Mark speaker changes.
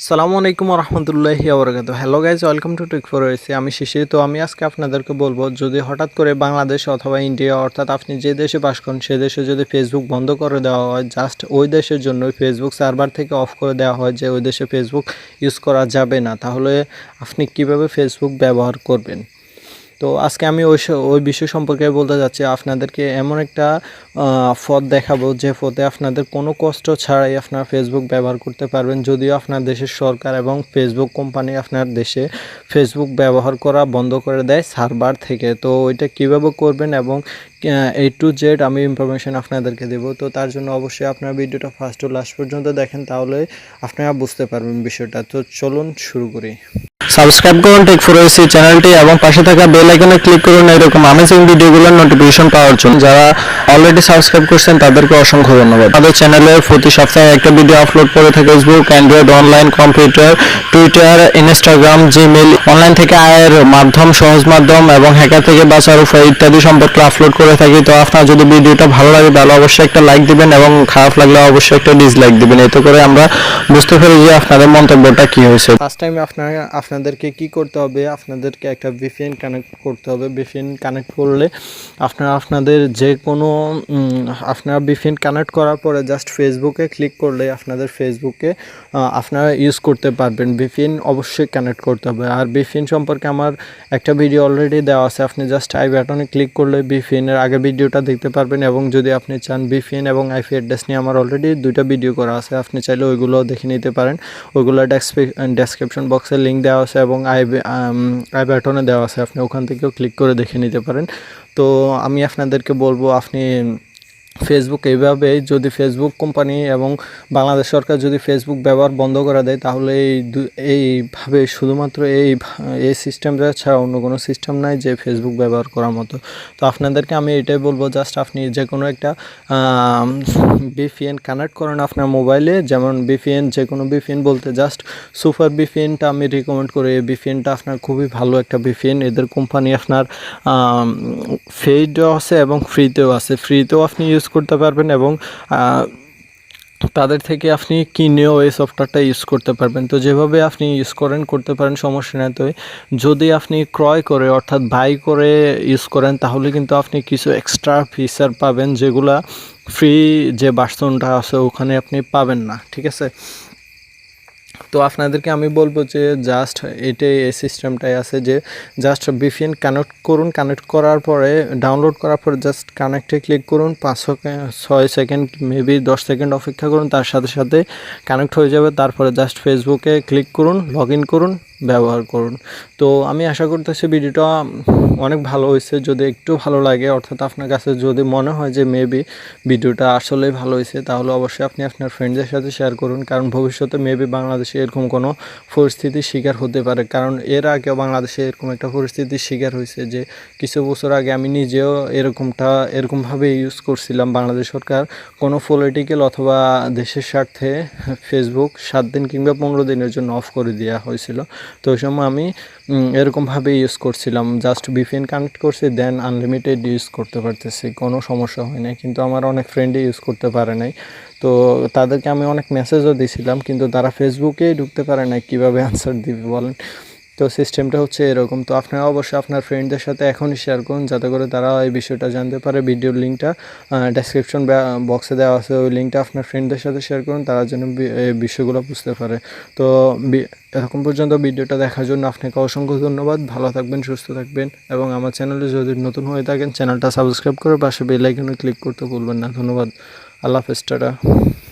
Speaker 1: সালামু আলাইকুম রহমতুল্লাহি ওবরাকাতুহু। হ্যালো গাইজ, ওয়েলকাম টু টেক4 আওc। আমি শিশির। তো আমি আজকে আপনাদেরকে বলবো, যদি হঠাৎ করে বাংলাদেশ অথবা ইন্ডিয়া অর্থাৎ আপনি যে দেশে বাস করেন সে দেশে যদি ফেসবুক বন্ধ করে দেওয়া হয়, জাস্ট ওই দেশের জন্য ফেসবুক সার্ভার থেকে অফ করে দেওয়া হয় যে ওই দেশে ফেসবুক ইউজ করা যাবে না, তাহলে আপনি কিভাবে ফেসবুক ব্যবহার করবেন। তো আজকে আমি ওই বিষয় সম্পর্কে বলতে যাচ্ছি। আপনাদেরকে এমন একটা পথ দেখাবো যে পথে আপনাদের কোনো কষ্ট ছাড়াই আপনার ফেসবুক ব্যবহার করতে পারবেন, যদিও আপনার দেশের সরকার এবং ফেসবুক কোম্পানি আপনার দেশে ফেসবুক ব্যবহার করা বন্ধ করে দেয় সার্ভার থেকে। তো ওইটা কীভাবে করবেন এবং A to Z আমি ইনফরমেশন আপনাদেরকে দেবো। তো তার জন্য অবশ্যই আপনার ভিডিওটা ফার্স্ট টু লাস্ট পর্যন্ত দেখেন, তাহলে আপনারা বুঝতে পারবেন বিষয়টা। তো চলুন শুরু করি। সাবস্ক্রাইব করুন টেক4 আওc চ্যানেলটি এবং পাশে থাকা বেল আইকনে ক্লিক করুন এরকম অ্যামেজিং ভিডিওগুলোর নোটিফিকেশন পাওয়ার জন্য। যারা অলরেডি সাবস্ক্রাইব করছেন তাদেরকে অসংখ্য ধন্যবাদ। আমাদের চ্যানেলে প্রতি সপ্তাহে একটা ভিডিও আপলোড করে থাকে। Facebook, Android, online, computer, Twitter, Instagram, Gmail, online থেকে আয়ের মাধ্যম, সহজ মাধ্যম এবং হ্যাকার থেকে বাঁচার উপায় ইত্যাদি সম্পর্কে আপলোড করে থাকি। তো আপনার যদি ভিডিওটা ভালো লাগে তাহলে অবশ্যই একটা লাইক দিবেন এবং খারাপ লাগলে অবশ্যই একটা ডিসলাইক দিবেন, এতে করে আমরা বুঝতে পারি যে আপনাদের মন্তব্যটা কি হয়েছে। ফার্স্ট টাইম আপনাদেরকে কি করতে হবে, আপনাদেরকে একটা VPN কানেক্ট করতে হবে। VPN কানেক্ট করলে আপনাদের যে কোনো আপনারা VPN কানেক্ট করার পরে জাস্ট ফেসবুকে ক্লিক করলে আপনাদের ফেসবুকে আপনারা ইউজ করতে পারবেন। VPN অবশ্যই কানেক্ট করতে হবে। আর VPN সম্পর্কে আমার একটা ভিডিও অলরেডি দেওয়া আছে, আপনি জাস্ট আই বাটনে ক্লিক করলে VPN এর আগে ভিডিওটা দেখতে পারবেন। এবং যদি আপনি চান VPN এবং IP অ্যাড্রেস নিয়ে আমার অলরেডি 2টা ভিডিও করা আছে, আপনি চাইলে ওইগুলো দেখে নিতে পারেন। ওইগুলো ডেসক্রিপশন বক্সে লিঙ্ক দেওয়া আছে এবং আই বাটনে দেওয়া আছে, আপনি ওখান থেকেও ক্লিক করে দেখে নিতে পারেন। তো আমি আপনাদেরকে বলবো, আপনি ফেসবুক এইভাবে, যদি ফেসবুক কোম্পানি এবং বাংলাদেশ সরকার যদি ফেসবুক ব্যবহার বন্ধ করে দেয়, তাহলে এইভাবে শুধুমাত্র এই সিস্টেমটা ছাড়া অন্য কোনো সিস্টেম নাই যে ফেসবুক ব্যবহার করার মতো। তো আপনাদেরকে আমি এটাই বলবো, জাস্ট আপনি যে কোনো একটা VPN কানেক্ট করেন আপনার মোবাইলে। যেমন VPN, যে কোনো VPN বলতে জাস্ট সুপার VPNটা আমি রিকমেন্ড করি। এই VPNটা আপনার খুবই ভালো একটা VPN। এদের কোম্পানি আপনার পেইডও আছে এবং ফ্রিতেও আছে। ফ্রিতেও আপনি ইউজ করতে পারবেন এবং তাদের থেকে আপনি কিনেও এই সফটওয়্যারটা ইউজ করতে পারবেন। তো যেভাবে আপনি ইউজ করতে পারেন, সমস্যা নেই। তো যদি আপনি ক্রয় করে অর্থাৎ বাই করে ইউজ করেন, তাহলে কিন্তু আপনি কিছু এক্সট্রা ফিচার পাবেন যেগুলা ফ্রি যে ভার্সনটা আছে ওখানে আপনি পাবেন না, ঠিক আছে। তো আপনাদেরকে আমি বলবো যে জাস্ট এই সিস্টেমটাই আছে যে জাস্ট VPN কানেক্ট করুন। কানেক্ট করার পরে, ডাউনলোড করার পরে জাস্ট কানেক্টে ক্লিক করুন। 5-6 সেকেন্ড, মেবি 10 সেকেন্ড অপেক্ষা করুন, তার সাথে সাথে কানেক্ট হয়ে যাবে। তারপরে জাস্ট ফেসবুকে ক্লিক করুন, লগ ইন করুন, ব্যবহার করুন। তো আমি আশা করতেছি ভিডিওটা অনেক ভালো হয়েছে। যদি একটু ভালো লাগে, অর্থাৎ আপনার কাছে যদি মনে হয় যে মেবি ভিডিওটা আসলেই ভালো হয়েছে, তাহলে অবশ্যই আপনি আপনার ফ্রেন্ডদের সাথে শেয়ার করুন। কারণ ভবিষ্যতে মেবি বাংলাদেশে এরকম কোনো পরিস্থিতির শিকার হতে পারে। কারণ এর আগেও বাংলাদেশে এরকম একটা পরিস্থিতির শিকার হয়েছে যে কিছু বছর আগে আমি নিজেও এরকমভাবে ইউজ করছিলাম। বাংলাদেশ সরকার কোনো পলিটিক্যাল অথবা দেশের স্বার্থে ফেসবুক 7 দিন কিংবা 15 দিনের জন্য অফ করে দেওয়া হয়েছিল। তো ওই সময় আমি এরকমভাবে ইউজ করছিলাম, জাস্ট VPN কানেক্ট করছি, দেন আনলিমিটেড ইউজ করতে পারতেছি, কোনো সমস্যা হয় নাই। কিন্তু আমার অনেক ফ্রেন্ডই ইউজ করতে পারে নাই। তো তাদেরকে আমি অনেক মেসেজও দিয়েছিলাম, কিন্তু তারা ফেসবুকেই ঢুকতে পারে না, কীভাবে আনসার দিবে বলেন। তো সিস্টেমটা হচ্ছে এরকম। তো আপনারা অবশ্যই আপনার ফ্রেন্ডদের সাথে এখনই শেয়ার করুন, যাতে করে তারা এই বিষয়টা জানতে পারে। ভিডিওর লিঙ্কটা ডেসক্রিপশন বক্সে দেওয়া আছে, ওই লিঙ্কটা আপনার ফ্রেন্ডদের সাথে শেয়ার করুন, তারা যেন এই বিষয়গুলো বুঝতে পারে। তো এখন পর্যন্ত ভিডিওটা দেখার জন্য আপনাকে অসংখ্য ধন্যবাদ। ভালো থাকবেন, সুস্থ থাকবেন এবং আমার চ্যানেলে যদি নতুন হয়ে থাকেন চ্যানেলটা সাবস্ক্রাইব করে পাশে বেল আইকনে ক্লিক করতে ভুলবেন না। ধন্যবাদ। আল্লাহ হাফেজ, টাটা।